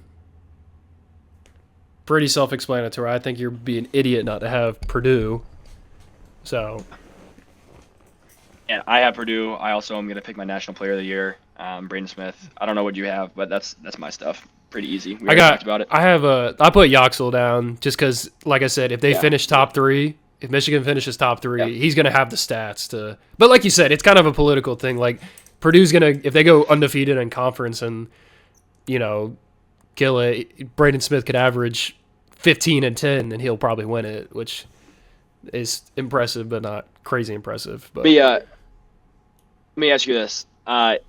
Pretty self-explanatory. I think you're being an idiot not to have Purdue. So... And I have Purdue. I also am going to pick my National Player of the Year, Braden Smith. I don't know what you have, but that's my stuff. Pretty easy. We already talked about it. I put Yoxel down just because, like I said, if they finish top 3, if Michigan finishes top 3, he's going to have the stats to. But like you said, it's kind of a political thing. Like Purdue's going to, if they go undefeated in conference and kill it, Braden Smith could average 15 and 10, and he'll probably win it, which is impressive, but not crazy impressive. But Let me ask you this: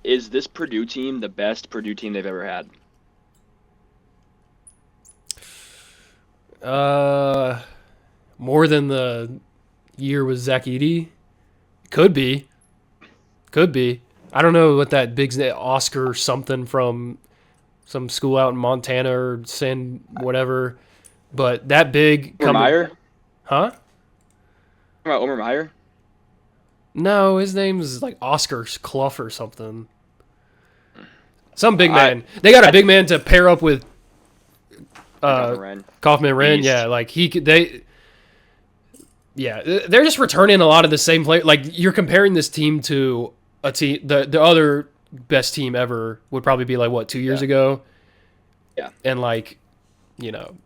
is this Purdue team the best Purdue team they've ever had? Uh, More than the year with Zach Edey? Could be. Could be. I don't know what that big Oscar something from some school out in Montana or San whatever, but that big Omer coming, Meyer? huh? About Omer Meyer? No, his name's like Oscar Clough or something. Some big I man. They got a I big man to pair up with Kaufman uh, Wren. Kaufman Wren. Beast. Yeah, like he could. They're just returning a lot of the same play. Like you're comparing this team to a team. The other best team ever would probably be like what 2 years Yeah. ago, Yeah. and like you know,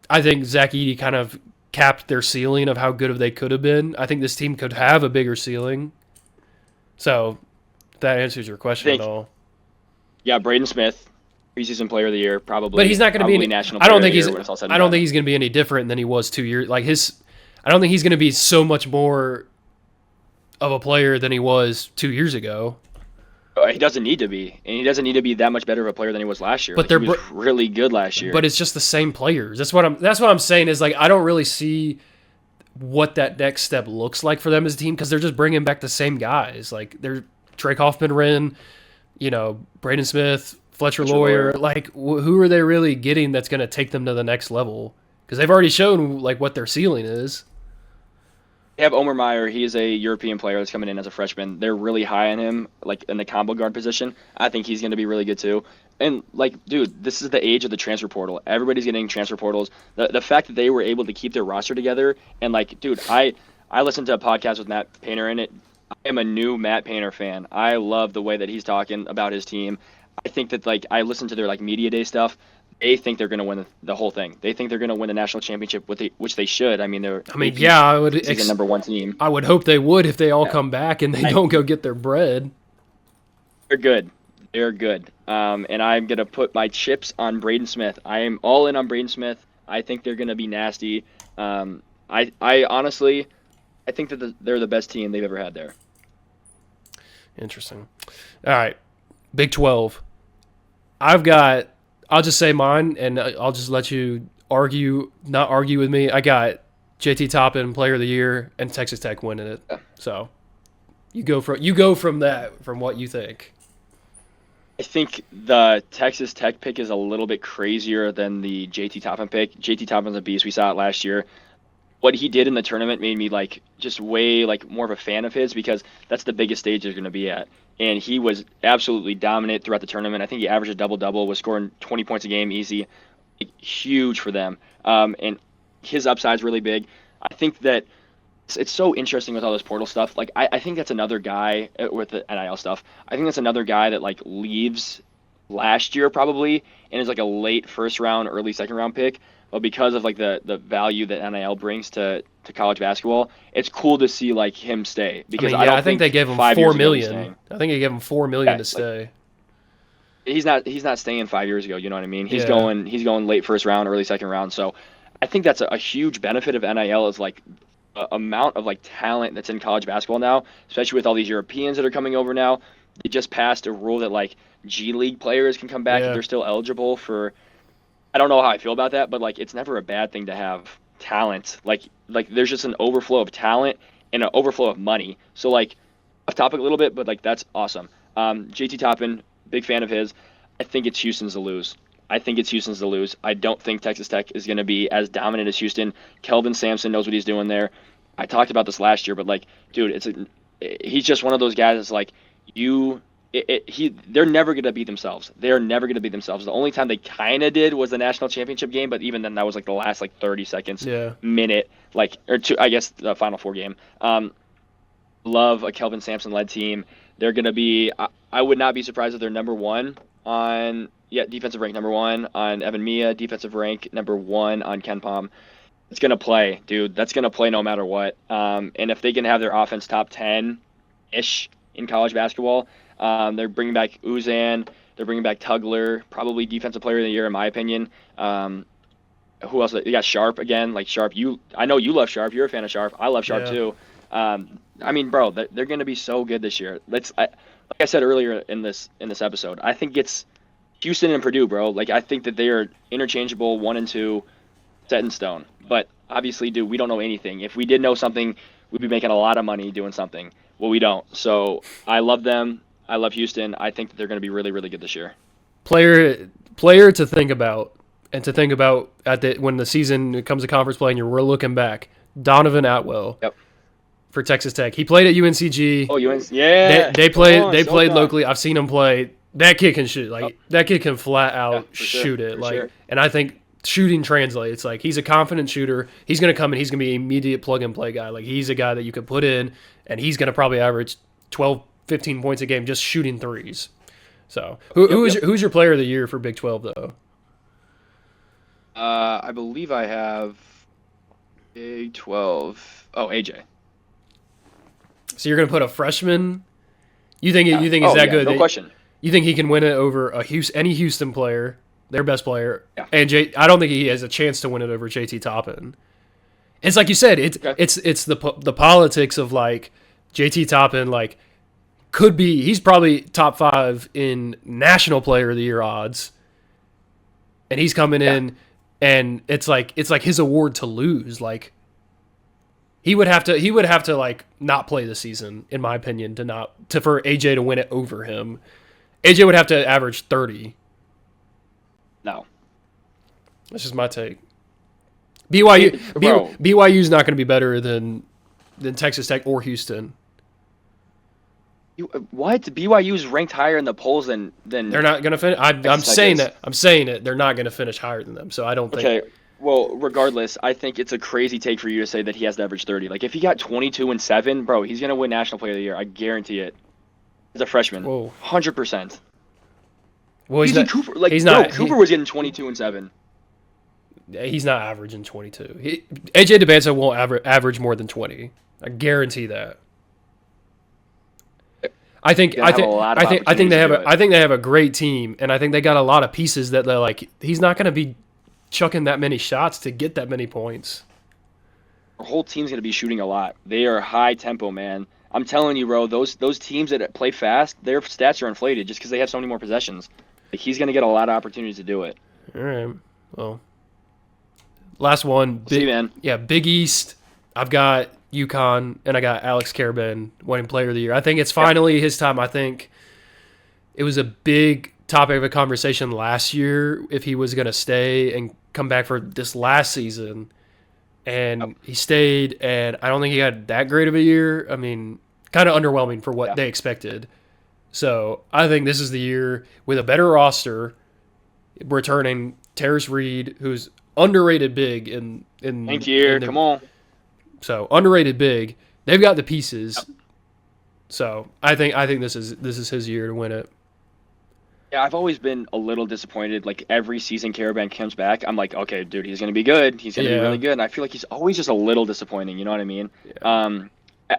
I think Zach Edey kind of capped their ceiling of how good they could have been. I think this team could have a bigger ceiling. So if that answers your I question at think, all. yeah, Braden Smith, preseason player of the year, But he's not going to be. probably national I player don't of the think he's. year when it's all said I and don't done. think he's going to be any different than he was 2 years. Like his. I don't think he's going to be so much more of a player than he was 2 years ago. He doesn't need to be, and he doesn't need to be that much better of a player than he was last year. But Like, they're he was really good last year. but it's just the same players. That's what I'm saying is like I don't really see what that next step looks like for them as a team because they're just bringing back the same guys. Like they're Trey Kaufman, Wren, Braden Smith, Fletcher Lawyer. Like who are they really getting that's going to take them to the next level? Because they've already shown like what their ceiling is. They have Omer Meyer. He is a European player that's coming in as a freshman. They're really high on him, like in the combo guard position. I think he's going to be really good too. And like, dude, this is the age of the transfer portal. Everybody's getting transfer portals. The fact that they were able to keep their roster together and like, dude, I listened to a podcast with Matt Painter in it. I am a new Matt Painter fan. I love the way that he's talking about his team. I think that like I listened to their like media day stuff. They think they're going to win the whole thing. They think they're going to win the national championship, which they should. I mean, they're Yeah, the number one team. I would hope they would if they all Yeah. come back and they don't go get their bread. They're good. They're good. And I'm going to put my chips on Braden Smith. I am all in on Braden Smith. I think they're going to be nasty. I honestly, I think that they're the best team they've ever had there. Interesting. All right, Big 12. I'll just say mine, and I'll just let you not argue with me. I got JT Toppin, Player of the Year, and Texas Tech winning it. Yeah. So you go from that, from what you think. I think the Texas Tech pick is a little bit crazier than the JT Toppin pick. JT Toppin's a beast. We saw it last year. What he did in the tournament made me like just way like more of a fan of his because that's the biggest stage they're going to be at. And he was absolutely dominant throughout the tournament. I think he averaged a double-double, was scoring 20 points a game easy. Huge for them. And his upside's really big. I think that it's so interesting with all this portal stuff. Like, I think that's another guy with the NIL stuff. I think that's another guy that, like, leaves last year probably and is, like, a late first round, early second round pick. But because of, like, the value that NIL brings to college basketball, it's cool to see, like, him stay. Because I think they gave him $4 million. I think they gave him $4 million to stay. Like, he's not staying 5 years ago. You know what I mean? He's Yeah. going late first round, early second round. So I think that's a huge benefit of NIL is like the amount of like talent that's in college basketball now, especially with all these Europeans that are coming over now. They just passed a rule that like G League players can come back if they're still eligible for. I don't know how I feel about that, but like it's never a bad thing to have talent. Like there's just an overflow of talent and an overflow of money. So like off topic a little bit, but like that's awesome. JT Toppin, big fan of his. I think it's Houston's to lose. I don't think Texas Tech is going to be as dominant as Houston. Kelvin Sampson knows what he's doing there. I talked about this last year, but like, dude, he's just one of those guys that's like they're never going to beat themselves. They're never going to beat themselves. The only time they kind of did was the national championship game, but even then that was like the last like 30 seconds, minute, like or two, I guess the Final Four game. Love a Kelvin Sampson led team. They're going to be. I would not be surprised if they're number one on defensive rank number one on Evan Mia, defensive rank number one on Ken Palm. It's going to play, dude. That's going to play no matter what. And if they can have their offense top 10-ish in college basketball, they're bringing back Uzan. They're bringing back Tugler, probably defensive player of the year in my opinion. Who else? They got Sharp again. Like Sharp, I know you love Sharp. You're a fan of Sharp. I love Sharp too. I mean, bro, they're going to be so good this year. Like I said earlier in this episode, I think it's Houston and Purdue, bro. Like I think that they are interchangeable, 1 and 2, set in stone. But obviously, dude, we don't know anything. If we did know something, we'd be making a lot of money doing something. Well, we don't. So I love them. I love Houston. I think that they're going to be really, really good this year. Player to think about, and to think about when the season comes to conference play and we're looking back. Donovan Atwell. Yep. For Texas Tech. He played at UNCG. Oh, UNC, yeah. They played locally. I've seen him play. That kid can shoot. That kid can flat out shoot it. Sure. And I think shooting translates. Like he's a confident shooter. He's gonna come in. He's gonna be an immediate plug and play guy. Like he's a guy that you could put in, and he's gonna probably average 12, 15 points a game just shooting threes. So who's your player of the year for Big 12 though? I believe I have Big 12. Oh, AJ. So you're gonna put a freshman. You think he's that good? No question. You think he can win it over any Houston player, their best player? Yeah. And I don't think he has a chance to win it over JT Toppin. It's like you said. It's the politics of like JT Toppin. Like he's probably top 5 in National Player of the Year odds, and he's coming in, and it's like his award to lose. Like he would have to like not play the season, in my opinion, for AJ to win it over him. AJ would have to average 30. No. That's just my take. BYU's not going to be better than Texas Tech or Houston. What? BYU's ranked higher in the polls than they're not going to finish. I'm saying that. I'm saying it. They're not going to finish higher than them. So I don't think. Okay. Well, regardless, I think it's a crazy take for you to say that he has to average 30. Like if he got 22 and 7, bro, he's going to win National Player of the Year. I guarantee it. As a freshman. Whoa. 100%. Well, he's not. Cooper, like, he's no, not. Cooper was getting 22 and 7. He's not averaging 22. AJ DeBanza won't average more than 20. I guarantee that. I think they have a great team, and I think they got a lot of pieces that they're like. He's not going to be chucking that many shots to get that many points. Our whole team's going to be shooting a lot. They are high tempo, man. I'm telling you, bro. Those teams that play fast, their stats are inflated just because they have so many more possessions. Like he's going to get a lot of opportunities to do it. All right. Well, last one. See, man. Yeah, Big East. I've got UConn, and I got Alex Karaban winning Player of the Year. I think it's finally his time. I think it was a big topic of a conversation last year if he was going to stay and come back for this last season. And he stayed, and I don't think he had that great of a year. I mean, kind of underwhelming for what they expected. So I think this is the year with a better roster, returning Terrace Reed, who's underrated big in Thank you. Come on. So underrated big. They've got the pieces. Yep. So I think this is his year to win it. Yeah, I've always been a little disappointed. Like every season Karaban comes back, I'm like, okay, dude, he's gonna be good. He's gonna be really good. And I feel like he's always just a little disappointing. You know what I mean? Yeah.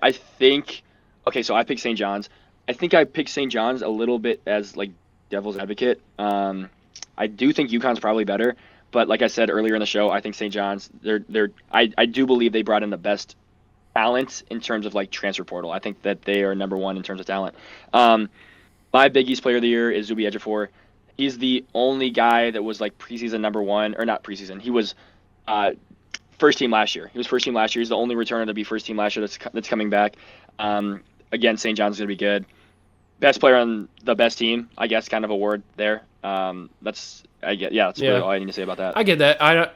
I think. Okay, so I picked St. John's. I think I picked St. John's a little bit as like devil's advocate. I do think UConn's probably better, but like I said earlier in the show, I think St. John's. I do believe they brought in the best talent in terms of like transfer portal. I think that they are number 1 in terms of talent. My Big East Player of the Year is Zuby Ejiofor. He's the only guy that was like preseason number 1, or not preseason. He was first team last year. He's the only returner to be first team last year that's coming back. Again, St. John's going to be good. Best player on the best team, I guess, kind of award there. That's really all I need to say about that. I get that.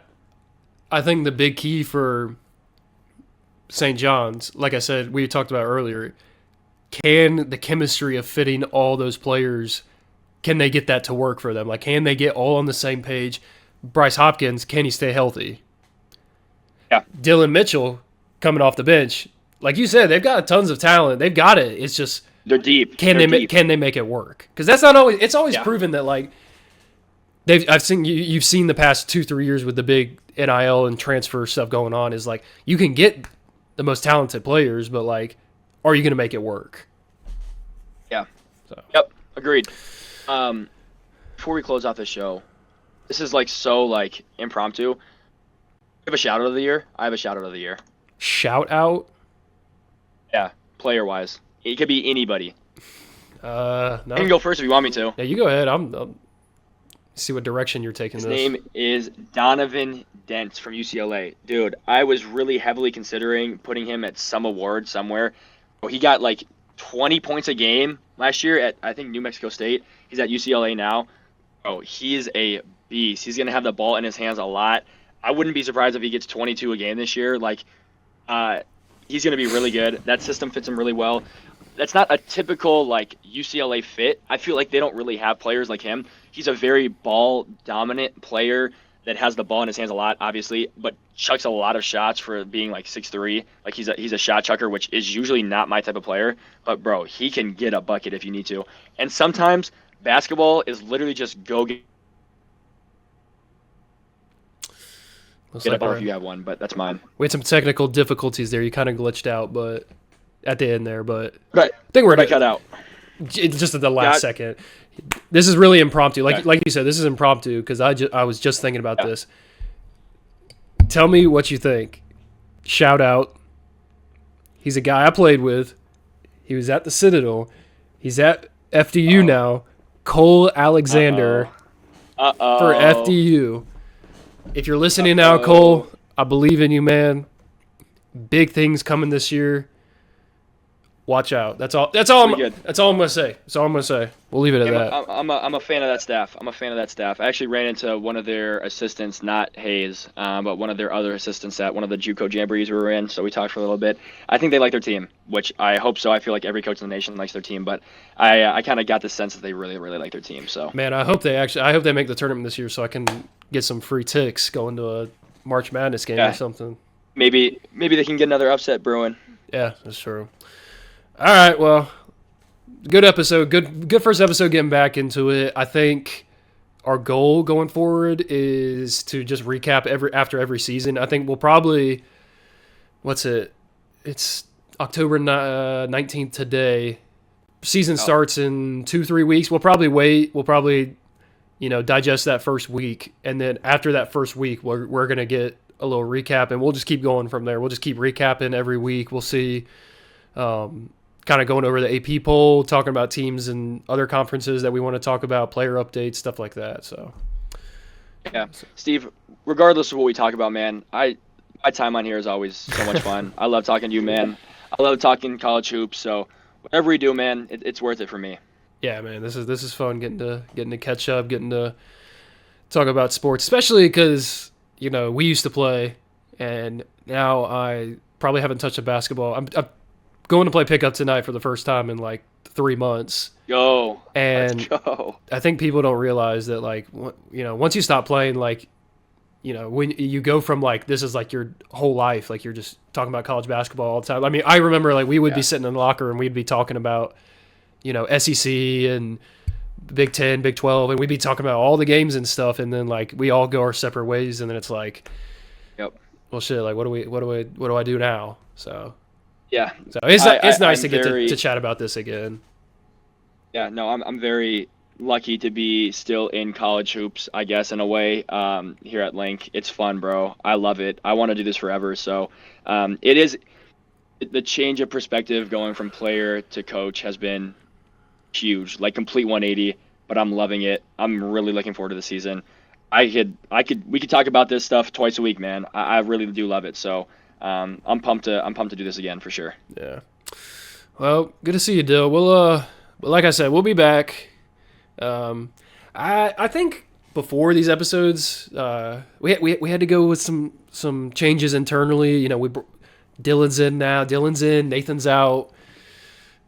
I think the big key for St. John's, like I said, we talked about earlier, can the chemistry of fitting all those players, can they get that to work for them? Like, can they get all on the same page? Bryce Hopkins, can he stay healthy? Yeah. Dylan Mitchell coming off the bench. Like you said, they've got tons of talent. They've got it. It's just they're deep. Can they make it work? Because that's not always. It's always proven that like you've seen the past 2-3 years with the big NIL and transfer stuff going on is like you can get the most talented players, but like, are you going to make it work? Yeah. So. Yep. Agreed. Before we close out this show, this is like so like impromptu. You have a shout out of the year? I have a shout out of the year. Shout out? Yeah. player-wise. It could be anybody. No. I can go first if you want me to. Yeah, you go ahead. I'll see what direction you're taking His this. name is Donovan Dent from UCLA. Dude, I was really heavily considering putting him at some award somewhere. He got like 20 points a game last year at, I think, New Mexico State. He's at UCLA now. Oh, he is a beast. He's going to have the ball in his hands a lot. I wouldn't be surprised if he gets 22 a game this year. Like, he's going to be really good. That system fits him really well. That's not a typical, like, UCLA fit. I feel like they don't really have players like him. He's a very ball-dominant player that has the ball in his hands a lot, obviously, but chucks a lot of shots for being, like, 6'3". Like, he's a shot chucker, which is usually not my type of player. But, bro, he can get a bucket if you need to. And sometimes basketball is literally just go get a ball if you have one, but that's mine. We had some technical difficulties there. You kind of glitched out, but at the end there. But Right. I think we're I cut out. just at the last second. This is really impromptu. Like you said, this is impromptu because I was just thinking about this. Tell me what you think. Shout out. He's a guy I played with. He was at the Citadel. He's at FDU now. Cole Alexander for FDU. If you're listening now, Cole, I believe in you, man. Big things coming this year. Watch out. That's all I'm gonna say. We'll leave it at that. I'm a fan of that staff. I actually ran into one of their assistants, not Hayes, but one of their other assistants at one of the JUCO jamborees we were in. So we talked for a little bit. I think they like their team, which I hope so. I feel like every coach in the nation likes their team, but I kind of got the sense that they really, really like their team. So man, I hope they make the tournament this year so I can get some free ticks going to a March Madness game or something. Maybe they can get another upset brewing. Yeah, that's true. All right, well, good episode. Good first episode getting back into it. I think our goal going forward is to just recap after every season. I think we'll probably it's October 19th today. Season starts in 2-3 weeks. We'll probably wait. We'll probably digest that first week, and then after that first week, we're going to get a little recap, and we'll just keep going from there. We'll just keep recapping every week. We'll see kind of going over the AP poll, talking about teams and other conferences that we want to talk about, player updates, stuff like that. So, yeah, Steve, regardless of what we talk about, man, my time on here is always so much fun. I love talking to you, man. I love talking college hoops. So whatever we do, man, it's worth it for me. Yeah, man, this is fun getting to catch up, getting to talk about sports, especially because we used to play, and now I probably haven't touched a basketball. I'm going to play pickup tonight for the first time in like 3 months. Go. And let's go. I think people don't realize that, like, once you stop playing, like, when you go from like this is like your whole life, like you're just talking about college basketball all the time. I mean, I remember like we would be sitting in the locker and we'd be talking about, SEC and Big 10, Big 12, and we'd be talking about all the games and stuff, and then like we all go our separate ways, and then it's like, well, shit, like what do I do now? So. Yeah, so it's nice to get to chat about this again. Yeah, no, I'm very lucky to be still in college hoops, I guess, in a way, here at Link. It's fun, bro. I love it. I want to do this forever. So it is the change of perspective going from player to coach has been huge, like complete 180, but I'm loving it. I'm really looking forward to the season. We could talk about this stuff twice a week, man. I really do love it. So I'm pumped to do this again for sure. Yeah. Well, good to see you, Dill. We'll like I said, we'll be back. I think before these episodes, we had to go with some changes internally. Dylan's in now. Dylan's in. Nathan's out.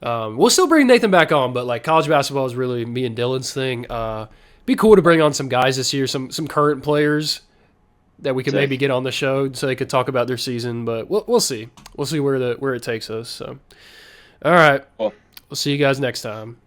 We'll still bring Nathan back on, but like college basketball is really me and Dylan's thing. Be cool to bring on some guys this year, some current players that we could maybe get on the show so they could talk about their season, but we'll see. We'll see where it takes us. So, all right. Cool. We'll see you guys next time.